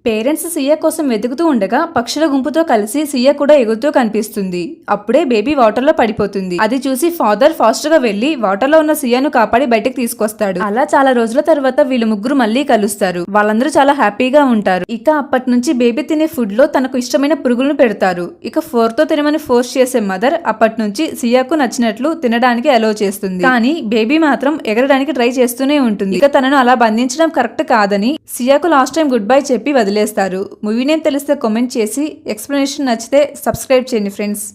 Parents సియా కోసం వెతుకుతూ ఉండగా పక్షుల గుంపుతో కలిసి సియా కూడా ఎగురుతూ కనిపిస్తుంది. అప్పుడే బేబీ వాటర్ లో పడిపోతుంది. అది చూసి ఫాదర్ ఫాస్ట్ గా వెళ్లి వాటర్ లో ఉన్న సియాను కాపాడి బయటకు తీసుకొస్తాడు. అలా చాలా రోజుల తర్వాత వీళ్ళు ముగ్గురు మళ్ళీ కలుస్తారు. వాళ్ళందరూ చాలా హ్యాపీగా ఉంటారు. ఇక అప్పటి నుంచి బేబీ తినే ఫుడ్ లో తనకు ఇష్టమైన పురుగులను పెడతారు. ఇక 4 తో తినమని ఫోర్స్ చేసే మదర్ అప్పటి నుంచి సియాకు నచ్చినట్లు తినడానికి అలో చేస్తుంది. కానీ బేబీ మాత్రం ఎగరడానికి ట్రై చేస్తూనే ఉంటుంది. ఇక తనను అలా బంధించడం కరెక్ట్ కాదని సియాకు లాస్ట్ టైం గుడ్ బై చెప్పి వదిలేస్తారు. మూవీ నేమ్ తెలిస్తే కామెంట్ చేసి, ఎక్స్ప్లెనేషన్ నచ్చితే సబ్స్క్రైబ్ చేయండి ఫ్రెండ్స్.